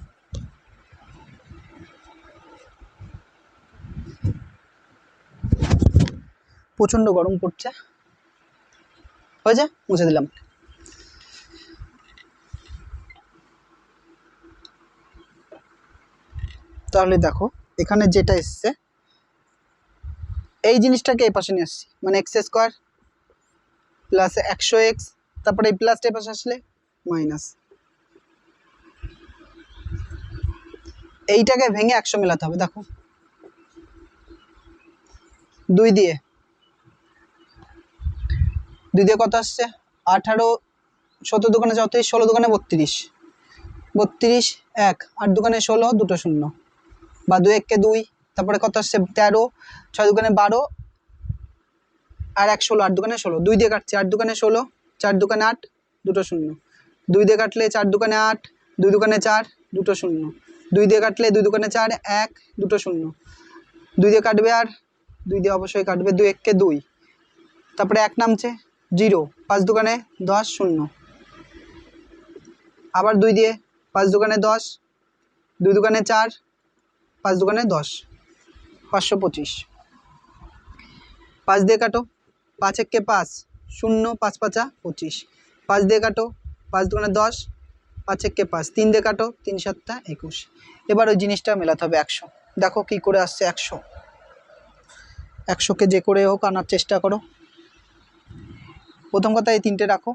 প্রচণ্ড গরম পড়ছে, হয়ে যায়, মুছে দিলাম। তাহলে দেখো এখানে যেটা এসছে এই জিনিসটাকে এই পাশে নিয়ে আসছি, মানে X² প্লাস 100x, তারপরে এই প্লাসটা এই পাশে আসলে মাইনাস। এইটাকে ভেঙে 100 মেলাতে হবে। দেখো 2 দিয়ে কত আসছে? 18, 17 দোকানে 34, 16 দোকানে 32, 1, 8 দোকানে 16, 2 0, বা 2 1 কে 2, তারপরে কত আসছে? 13, 6 দোকানে 12 আর 1 16, 8 দোকানে 16। 2 দিয়ে কাটছে, 8 দোকানে 16, 4 দোকানে 8, 2 0। 2 দিয়ে কাটলে 4 দোকানে 8, 2 দোকানে 4, 2 0। 2 দিয়ে কাটলে 2 দোকানে 4, 1, 2 0। 2 দিয়ে কাটবে, আর 2 দিয়ে অবশ্যই কাটবে। 2 1 কে 2, তারপরে 1 নামছে 0, 5 দোকানে 10, 0, আবার 2 দিয়ে 5 দোকানে 10, 2 দোকানে 4, 5 দোকানে 10, 525। 5 দিয়ে কাটো, 5 1 কে 5, 0, 5 5 25। 5 দিয়ে কাটো, 5 দোকানে 10, 5 1 কে 5, 3 দিয়ে কাটো, 3 7 21। এবার ওই জিনিসটা মেলাতে হবে 100। দেখো কি করে আসছে 100। 100কে যে করে হোক আনার চেষ্টা করো। প্রথম কথা এই 3টে রাখো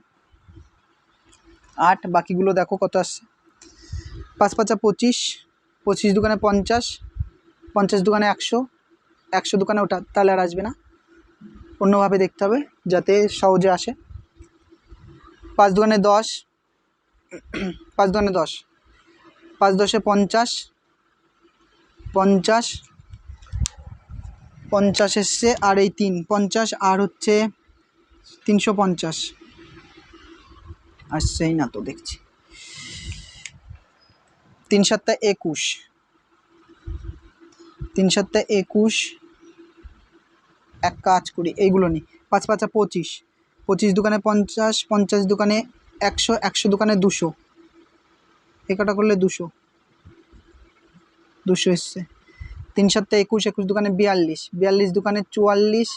8, বাকিগুলো দেখো কত আসছে। 5 5 25, 25 দোকানে 50, 50 দোকানে 100, 100 দোকানে ওটা, তাহলে আর আসবে না, অন্যভাবে দেখতে হবে যাতে সহজে আসে। 5 দোকানে 10, 5 দোকানে 10, 5 10 50, 50 50 এসছে, আর এই 3 50 আর হচ্ছে 350 আসছেই না তো দেখছি। 3 7 21, 3 7 21, এক কাজ করি এইগুলো নিই। 5 5 25, 25 দোকানে 50, 50 দোকানে 100, 100 দোকানে 200, এ কটা করলে 200 এসছে। 3 7 21, 21 দোকানে 42, 42 দোকানে 44,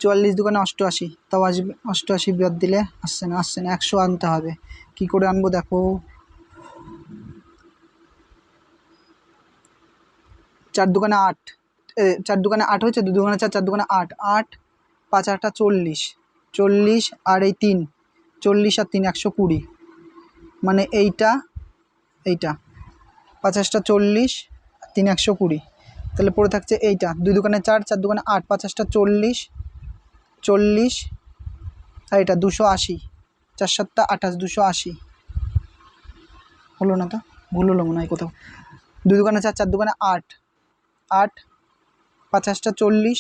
44 দোকানে 88, তাও আসবে 88 বাদ দিলে আসছে না, 100 আনতে হবে। কি করে আনবো দেখো। 4 দোকানে 8, 4 দোকানে 8 হয়েছে, 2 দোকানে 4, 4 দোকানে 8, 8 5 8 40, 40 আর এই 3, 40 আর 3 120, মানে এইটা 50 40, 3 120, তাহলে পড়ে থাকছে এইটা। 2 দোকানে 4, 4 দোকানে 8, 50 40, 40 আর এটা 280, 4 7 28, 280 হলো না তো, ভুল হলো মনে হয় কোথাও। 2 দোকানে 4, 4 দোকানে 8, 8 50 40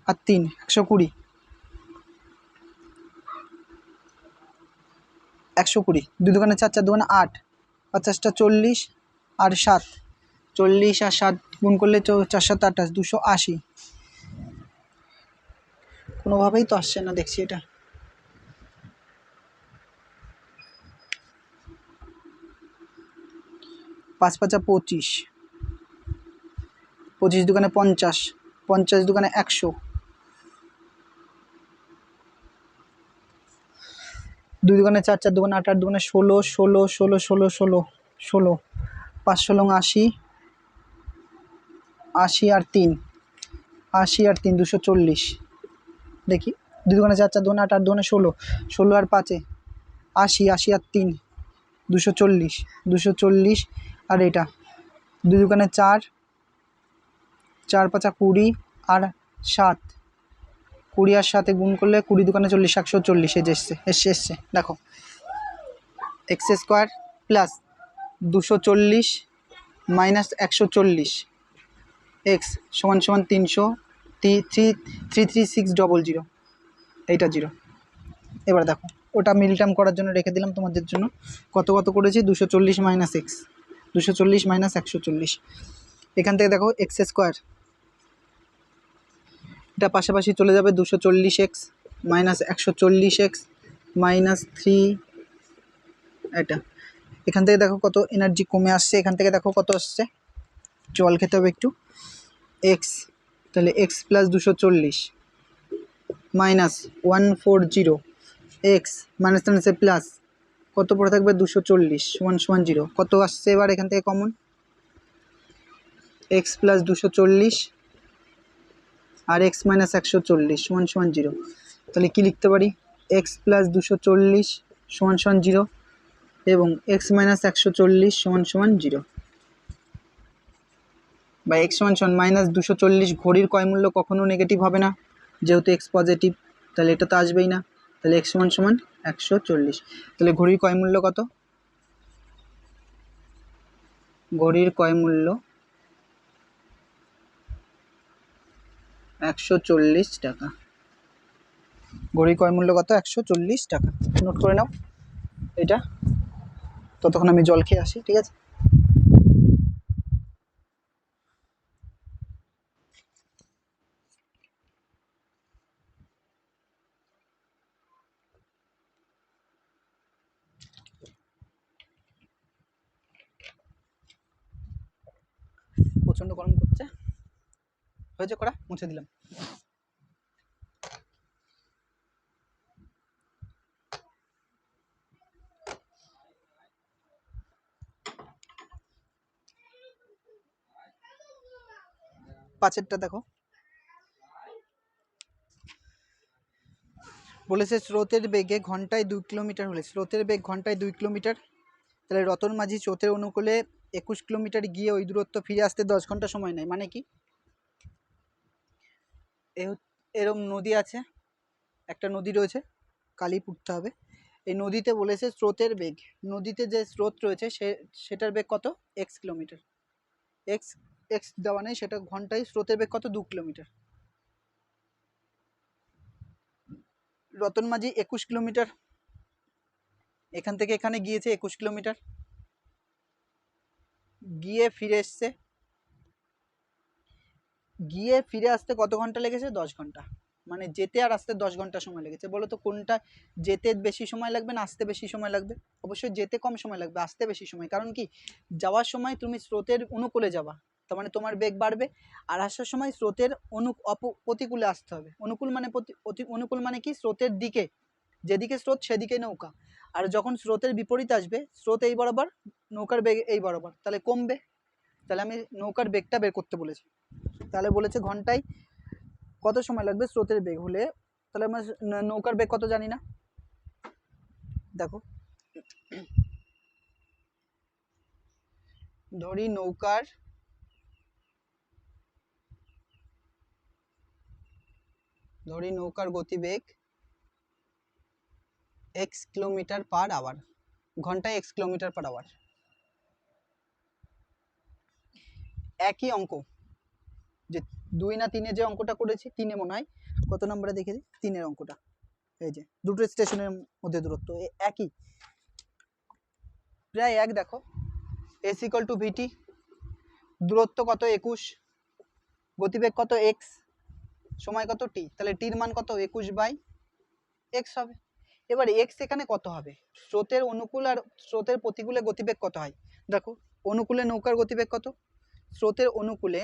আর 3 120, 120, 2 দোকানে 4, 4 দোকানে 8, 50 40 আর 7, 40 আর 7 গুণ করলে 4 7 28, 280, কোনোভাবেই তো আসছে না দেখছি এটা। 5 5 25, 25 দোকানে 50, 50 দোকানে 100, 2 দোকানে 4, 4 দোকানে 8, 8 দোকানে 16, 16 16 16 16 16, 5 16 80, 80 আর 3, 80 আর 3 240, দেখি 2 দোকানে 4, 4 দোকানে 8, 8 দোকানে 16, 16 আর 5 80, 80 আর 3 240, 240 আর এটা 2 দোকানে 4, 4 5 20 আর 7, 20 আর 7 গুণ করলে 20 দোকানে 40, 140 এসছে। দেখো x square plus 240 minus 140 x সমান সমান 300, 33600, এইটা 0। এবার দেখো ওটা মিল টার্ম করার জন্য রেখে দিলাম তোমাদের জন্য। কত কত করেছি, 240 মাইনাস এক্স, 240 মাইনাস 140, এখান থেকে দেখো এক্স স্কোয়ার, এটা পাশাপাশি চলে যাবে, 240x মাইনাস 140x মাইনাস 3, এটা এখান থেকে দেখো কত এনার্জি কমে আসছে, এখান থেকে দেখো কত আসছে, জল খেতে হবে একটু। এক্স, তাহলে x plus 240 minus 140 x minus মাইনাসে প্লাস, কত পড়ে থাকবে 240 সমান সমান 0। কত আসছে এবার এখান থেকে কমন, এক্স প্লাস 240 আর এক্স মাইনাস 140 সমান সমান 0। তাহলে কী লিখতে পারি, এক্স প্লাস 240 সমান সমান 0 এবং এক্স মাইনাস 140 সমান সমান 0, বা এক্স সমান সমান মাইনাস 240। ঘড়ির কয় মূল্য কখনো নেগেটিভ হবে না, যেহেতু এক্স পজিটিভ, তাহলে এটা তো আসবেই না, তাহলে এক্স সমান সমান 140। তাহলে ঘড়ির কয় মূল্য কত, ঘড়ির কয় মূল্য 140 টাকা, ঘড়ির কয় মূল্য কত 140 টাকা, নোট করে নাও এটা। ততক্ষণ আমি জল খেয়ে আসি, ঠিক আছে। প্রচণ্ড গরম করছে, হয়েছে করা, মুছে দিলাম। পাঁচেরটা দেখো, বলেছে স্রোতের বেগে ঘন্টায় 2 কিলোমিটার হলে, স্রোতের বেগ ঘন্টায় 2 কিলোমিটার, তাহলে রতন মাঝি স্রোতের অনুকূলে 21 কিলোমিটার গিয়ে ওই দূরত্ব ফিরে আসতে 10 ঘন্টা সময় নেয়। মানে কি, এরম নদী আছে, একটা নদী রয়েছে, কালি পুড়তে হবে। এই নদীতে বলেছে স্রোতের বেগ, নদীতে যে স্রোত রয়েছে সেটার বেগ কত, এক্স কিলোমিটার, এক্স এক্স দেওয়া নেই, সেটা ঘন্টায় স্রোতের বেগ কত, 2 কিলোমিটার। রতন মাঝি 21 কিলোমিটার এখান থেকে এখানে গিয়েছে, 21 কিলোমিটার গিয়ে ফিরে এসছে, গিয়ে ফিরে আসতে কত ঘন্টা লেগেছে, 10 ঘন্টা। মানে যেতে আর আসতে 10 ঘন্টা সময় লেগেছে। বলো তো কোনটা যেতে বেশি সময় লাগবে না আসতে বেশি সময় লাগবে? অবশ্যই যেতে কম সময় লাগবে, আসতে বেশি সময়। কারণ কি, যাওয়ার সময় তুমি স্রোতের অনুকূলে যাবা, তার মানে তোমার বেগ বাড়বে, আর আসার সময় স্রোতের প্রতিকূলে আসতে হবে। অনুকূল মানে অনুকূল মানে কি, স্রোতের দিকে, যেদিকে স্রোত সেদিকে নৌকা। আর যখন স্রোতের বিপরীত আসবে, স্রোত এই বরাবর, নৌকার বেগ এই বরাবর, তাহলে কমবে। তাহলে আমি নৌকার বেগটা বের করতে বলেছি। তাহলে বলেছে ঘন্টায় কত সময় লাগবে স্রোতের বেগ হলে, তাহলে আমরা নৌকার বেগ কত জানি না। দেখো, ধরি নৌকার গতিবেগ x কিলোমিটার পার আওয়ার, ঘন্টায় x কিলোমিটার পার আওয়ার। একই অঙ্ক, যে 2 না 3-এ যে অঙ্কটা করেছি, 3-এ মনে হয়, কত নম্বরে দেখেছি, 3-এর অঙ্কটা, এই যে দুটো স্টেশনের মধ্যে দূরত্ব একই, প্রায় এক। দেখো s ইকুয়াল টু ভিটি, দূরত্ব কত 21, গতিবেগ কত x, সময় কত t, তাহলে টির মান কত, 21/x হবে। এবার x এখানে কত হবে, স্রোতের অনুকূল আর স্রোতের প্রতিকূলে গতিবেগ কত হয়। দেখো অনুকূলে নৌকার গতিবেগ কত, স্রোতের অনুকূলে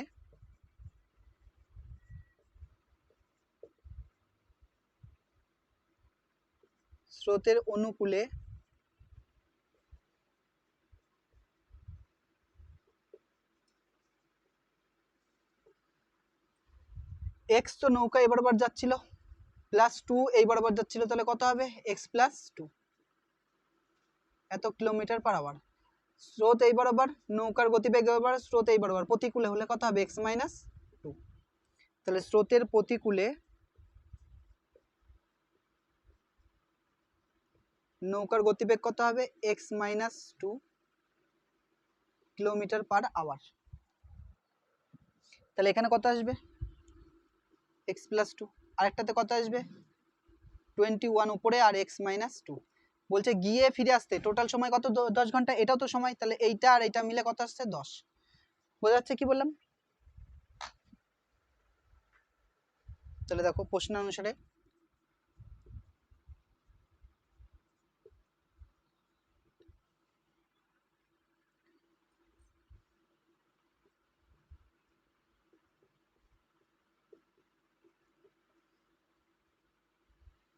এক্স তো নৌকা এই বরাবর যাচ্ছিল, +2 এই বরাবর যাচ্ছিল, তাহলে কত হবে, x+2, এত কিলোমিটার পার আওয়ার। স্রোত এই বরাবর, নৌকার গতিবেগ বরাবর, স্রোত এই বরাবর, প্রতিকূলে হলে কত হবে, x-2। তাহলে স্রোতের প্রতিকূলে নৌকার গতিবেগ কত হবে, x-2 কিলোমিটার পার আওয়ার। তাহলে এখানে কত আসবে, x+2, আরেকটাতে কত আসবে, 21 উপরে আর x-2। বলছে গিয়ে ফিরে আসতে টোটাল সময় কত, 10 ঘন্টা, এটাও তো সময়, তাহলে এইটা আর এইটা মিলে কত আসছে, 10। বোঝা যাচ্ছে কি বললাম? তাহলে দেখো প্রশ্ন অনুসারে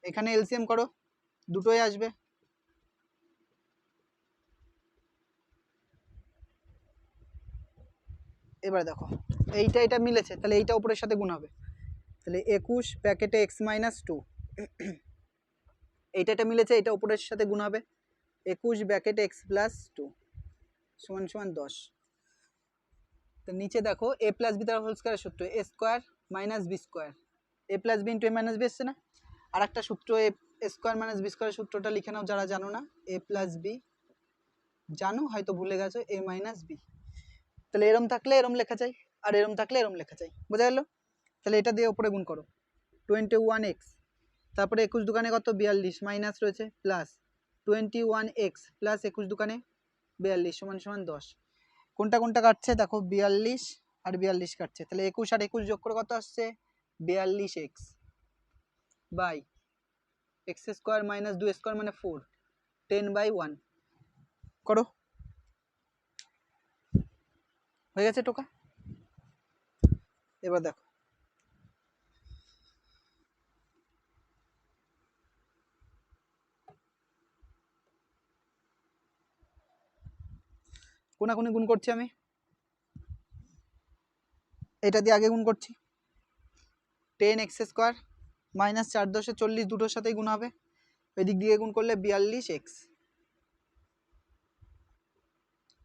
এখানে এলসিএম করো, দুটোই আসবে। এবার দেখো এইটা এটা মিলেছে, তাহলে এইটা উপরের সাথে গুণ হবে, তাহলে 21 ব্র্যাকেটে x-2, এইটা এটা মিলেছে, এটা উপরের সাথে গুণ হবে, 21 ব্র্যাকেটে x+2 সমান সমান 10। তো নিচে দেখো a+b তার হোল স্কয়ারের সূত্র, a square minus b square, a+b into a minus b এসছে না। আর একটা সূত্র a স্কয়ার মাইনাস b স্কয়ারের সূত্রটা লিখে নাও যারা জানো না, a+b জানো হয়তো ভুলে গেছো, a মাইনাস b। তাহলে এরম থাকলে এরম লেখা যায়, আর এরম থাকলে এরম লেখা যায়, বোঝা গেল? তাহলে এটা দিয়ে উপরে গুণ করো, 21x, তারপরে 21 দোকানে কত, 42, মাইনাস রয়েছে প্লাস 21x প্লাস 21 দোকানে 42 সমান সমান 10। কোনটা কোনটা কাটছে দেখো, 42 আর 42 কাটছে, তাহলে 21 আর 21 যোগ করে কত আসছে, 42x by x square minus 2 square মানে 4, 10/1 করো, হয়ে গেছে টোকা। এবার দেখো কোনাকুনি গুণ করছি আমি, এটা দিয়ে আগে গুণ করছি, 10x স্কোয়ার মাইনাস 4 10 40 দুটোর সাথেই গুণ হবে, এদিক দিয়ে গুণ করলে 42x,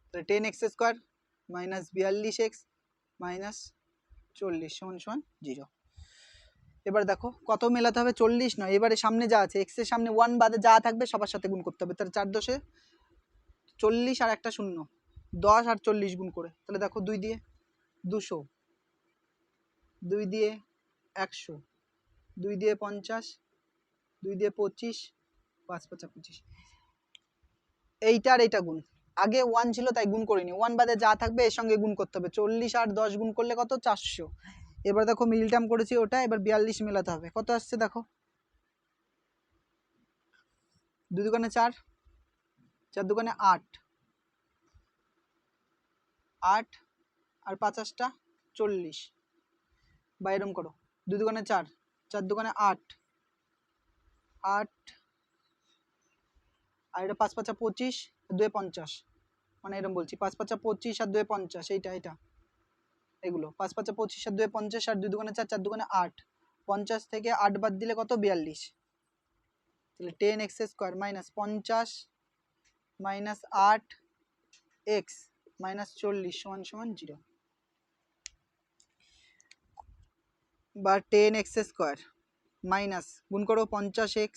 তাহলে 10x square minus 42x minus 40 সমান সমান 0। এবার দেখো কত মেলাতে হবে, 40 নয়, এবারে সামনে যা আছে এক্সের সামনে 1 বাদে যা থাকবে সবার সাথে গুণ করতে হবে। তাহলে 4 10 40 আর একটা 0, 10 আর 40 গুণ করে, তাহলে দেখো 2 দিয়ে 200, 2 দিয়ে 100, 2 দিয়ে 50, 2 দিয়ে 25, 5 5 25, এইটা আর এইটা গুণ, আগে 1 ছিল তাই গুণ করিনি, 1 বাদে যা থাকবে এর সঙ্গে গুণ করতে হবে। 40 আর 10 গুণ করলে কত, 400। এবার দেখো মিডল টার্ম করেছি ওটা, এবার 42 মেলাতে হবে, কত আসছে দেখো, 2 দুগুণে 4, 4 দুগুণে 8, 8 আর 50টা 40, বা এরকম করো 2 দুগুণে 4, 4 দুগুণে 8, 8 আর এটা 5 5 25, 2 50, মানে এরকম বলছি 5 5 25 আর 2 50, এইটা এগুলো 5 5 25 আর 2 50 আর 2 দুগুণে 4, 4 দুগুণে 8, 50 থেকে 8 বাদ দিলে কত, 42। তাহলে 10x square minus 50 minus 8x minus 40 সমান সমান 0, বা 10x স্কোয়ার মাইনাস গুণ করো 50x,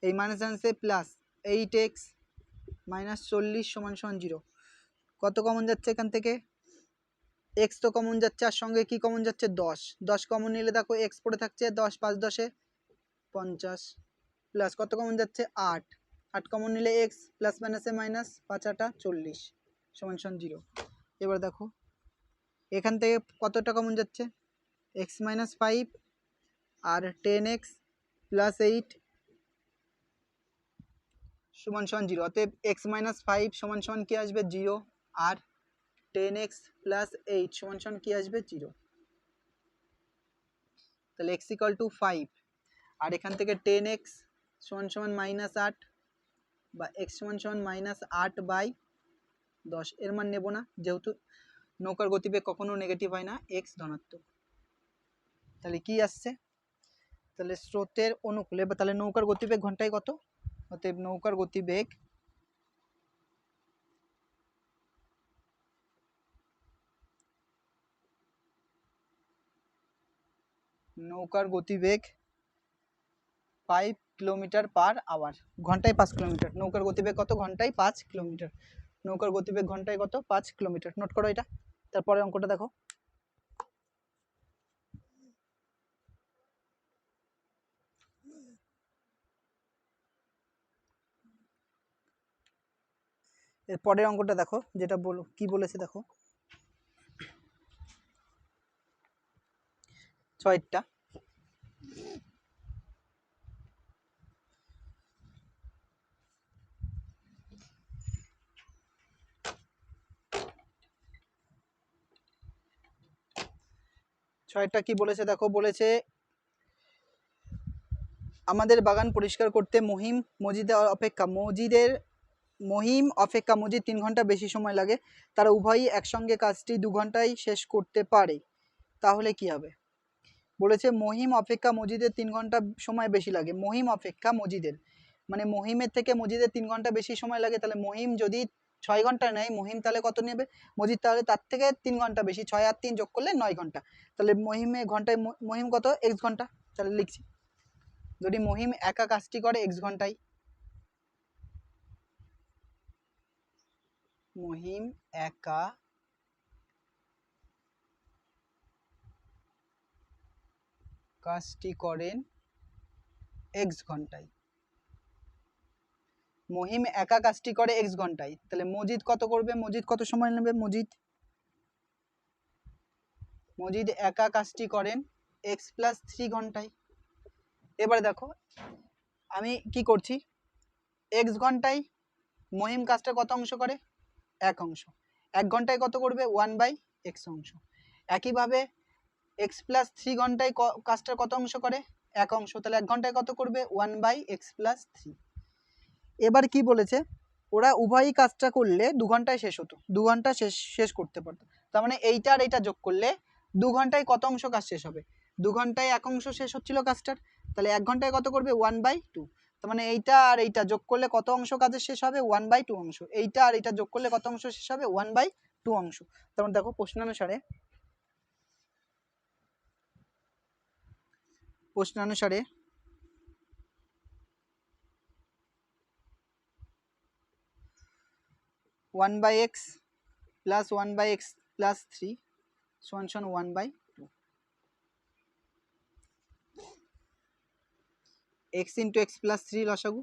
এই মাইনাস আনছে প্লাস 8x মাইনাস 40 সমান সমান 0। কত কমন যাচ্ছে এখান থেকে, x তো কমন যাচ্ছে, আর সঙ্গে কি কমন যাচ্ছে, 10, 10 কমন নিলে দেখো x পড়ে থাকছে 10, 5 10 50, প্লাস কত কমন যাচ্ছে 8, 8 কমন নিলে x, প্লাস মাইনাসে মাইনাস, 5 8 40 সমান সমান 0। এবার দেখো এখান থেকে কতটা কমন যাচ্ছে, x মাইনাস 5 আর 10x প্লাস 8 সমান সমান 0, অতএব x মাইনাস 5 সমান সমান কি আসবে 0, আর 10x প্লাস 8 সমান সমান কি আসবে 0। তাহলে x ইকুয়াল টু 5, আর এখান থেকে 10x সমান সমান মাইনাস 8, বা x সমান সমান মাইনাস 8/10, এর মান নেব না, যেহেতু নৌকার গতিবেগ কখনো নেগেটিভ হয় না, x ধনাত্মক। তাহলে কি আসছে, তাহলে স্রোতের অনুকূলে, বা তাহলে নৌকার গতিবেগ ঘন্টায় কত, অতএব নৌকার গতিবেগ 5 কিলোমিটার পার আওয়ার, ঘন্টায় 5 কিলোমিটার, নৌকার গতিবেগ কত, ঘন্টায় 5 কিলোমিটার, নৌকার গতিবেগ ঘন্টায় কত, 5 কিলোমিটার, নোট করো এটা। তারপরে অঙ্কটা দেখো, এর পরের অঙ্কটা দেখো, যেটা কি বলেছে দেখো, 6টা, কি বলেছে দেখো, বলেছে আমাদের বাগান পরিষ্কার করতে মহিম অপেক্ষা মজিদ 3 ঘন্টা বেশি সময় লাগে, তারা উভয়ই একসঙ্গে কাজটি 2 ঘন্টায় শেষ করতে পারে, তাহলে কি হবে। বলেছে মহিম অপেক্ষা মজিদের 3 ঘন্টা সময় বেশি লাগে, মহিম অপেক্ষা মজিদের, মানে মহিমের থেকে মজিদের 3 ঘন্টা বেশি সময় লাগে, তাহলে মহিম যদি 6 ঘন্টা নেয়, মহিম তাহলে কত নেবে, মজিদ তাহলে তার থেকে 3 ঘন্টা বেশি, 6 আর 3 যোগ করলে 9 ঘন্টা, তাহলে ঘন্টায় মহিম কত, x ঘন্টা। তাহলে লিখছি, যদি মহিম একা কাজটি করে x ঘন্টায়, মহিম একা কাজটি করেন x ঘন্টায়, মহিম একা কাজটি করে x ঘন্টায়, তাহলে মজিদ কত করবে, মজিদ কত সময় নেবে, মজিদ একা কাজটি করেন x প্লাস 3 ঘন্টায়। এবারে দেখো আমি কি করছি, x ঘন্টায় মহিম কাজটা কত অংশ করে, 1 অংশ, 1 ঘন্টায় কত করবে, 1/x অংশ। একইভাবে x প্লাস 3 ঘন্টায় কাজটার কত অংশ করে, 1 অংশ, তাহলে 1 ঘন্টায় কত করবে, 1/x প্লাস 3। এবার কি বলেছে, ওরা উভয়ই কাজটা করলে 2 ঘন্টায় শেষ হতো, 2 ঘন্টা শেষ করতে পারতো, তার মানে এইটা আর এইটা যোগ করলে 2 ঘন্টায় কত অংশ কাজ শেষ হবে, 2 ঘন্টায় 1 অংশ শেষ হচ্ছিল কাজটার, তাহলে 1 ঘন্টায় কত করবে 1/2। তার মানে এইটা আর এইটা যোগ করলে কত অংশ কাজের শেষ হবে 1/2 অংশ। এইটা আর এইটা যোগ করলে কত অংশ শেষ হবে 1/2 অংশ। তার মানে দেখো প্রশ্নানুসারে 1/x plus 1/x plus 3 সমান 1/2। x into x plus 3 লসাগু,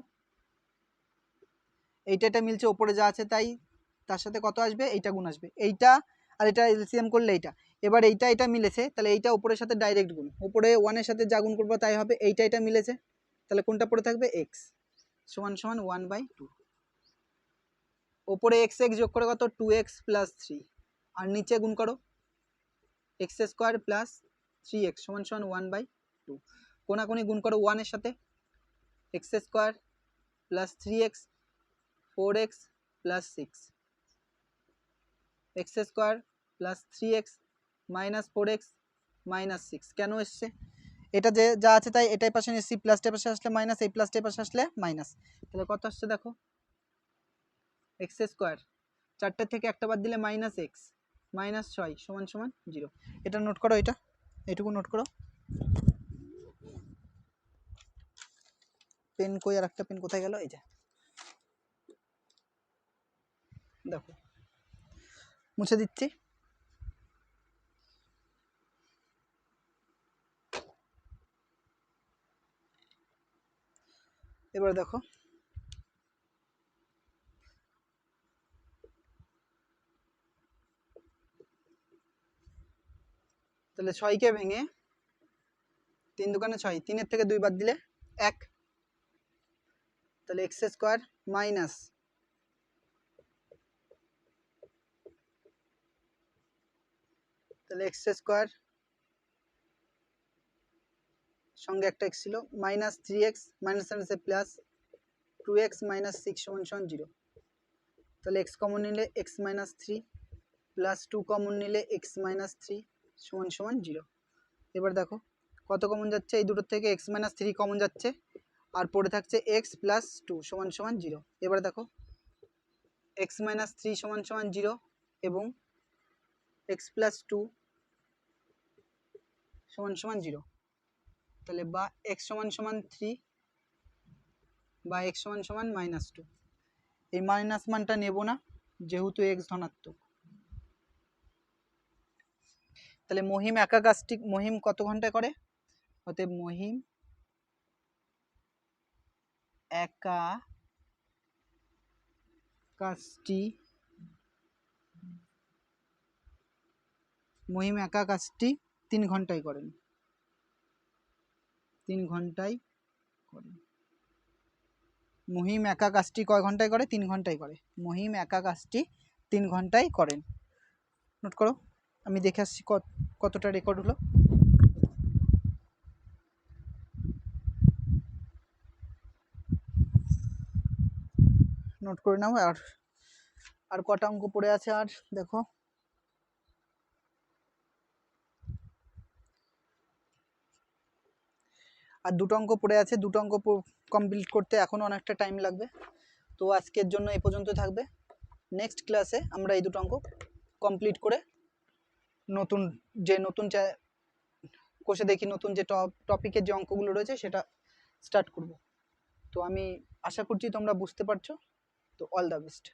এইটা মিলছে ওপরে যা আছে তাই, তার সাথে কত আসবে এইটা গুণ আসবে, এইটা আর এটা এলসিএম করলে এইটা। এবার এইটা মিলেছে, তাহলে এইটা উপরের সাথে ডাইরেক্ট গুণ, উপরে 1 এর সাথে যা গুণ করবো তাই হবে। এইটা মিলেছে, তাহলে কোনটা পড়ে থাকবে x সমান 1/2। ওপরে x যোগ করে কত 2x plus 3, আর নিচে গুণ করো x স্কোয়ার প্লাস 3x সমান 1/2। কোনাকুনি গুণ করো 1 এর সাথে, x square plus 3x 4x plus 6, x square plus 3x minus 4x minus 6। কেন এসছে? এটা যে যা আছে তাই এটাই পাশে নিচ্ছি, প্লাসটার পাশে আসলে মাইনাস, এই প্লাসটার পাশে আসলে মাইনাস। তাহলে কত আসছে দেখো, x স্কোয়ার 4টে থেকে একটা বাদ দিলে মাইনাস x মাইনাস 6 সমান 0। এটা নোট করো, এইটুকু নোট করো। পেন কই, আর একটা পেন কোথায় গেল? এই যে দেখো মুছে দিচ্ছি। এবার দেখো তাহলে 6কে ভেঙে 3 দুগুণে 6, 3-এর থেকে 2 বাদ দিলে 1, তাহলে x স্কোয়ার মাইনাস তাহলে x স্কোয়ার সঙ্গে একটা x ছিল মাইনাস 3x মাইনাস আছে প্লাস 2x মাইনাস 6 সমান 0। তাহলে x কমন নিলে x মাইনাস 3 প্লাস 2 কমন নিলে x মাইনাস 3 সমান 0। এবার দেখো কত কমন যাচ্ছে, এই দুটোর থেকে x মাইনাস 3 কমন যাচ্ছে, আর পড়ে থাকছে x প্লাস 2 সমান 0। এবার দেখো x মাইনাস 3 সমান 0 এবং x প্লাস 2 সমান 0। তাহলে বা x সমান 3 বা x সমান মাইনাস 2। এই মাইনাস মানটা নেব না যেহেতু x ধনাত্মক। তাহলে মহিম একা কাজটি মহিম কত ঘন্টায় করে? অতএব মহিম একা কাজটি 3 ঘন্টায় করেন। 3 ঘন্টায় করেন। মহিম একা কাজটি কয় ঘন্টায় করে? 3 ঘন্টায় করে। মহিম একা কাজটি 3 ঘন্টায় করেন। নোট করো, আমি দেখে আসছি কতটা রেকর্ড হলো। নোট করে নাও। আর কটা অঙ্ক পড়ে আছে আর দেখো, আর দুটো অঙ্ক পড়ে আছে। দুটো অঙ্ক কমপ্লিট করতে এখনও অনেকটা টাইম লাগবে। তো আজকের জন্য এই পর্যন্ত থাকবে। নেক্সট ক্লাসে আমরা এই দুটো অঙ্ক কমপ্লিট করে নতুন কোষে দেখি নতুন যে টপিকের যে অঙ্কগুলো রয়েছে সেটা স্টার্ট করব। তো আমি আশা করছি তোমরা বুঝতে পারছো। তো অল দ্য বেস্ট।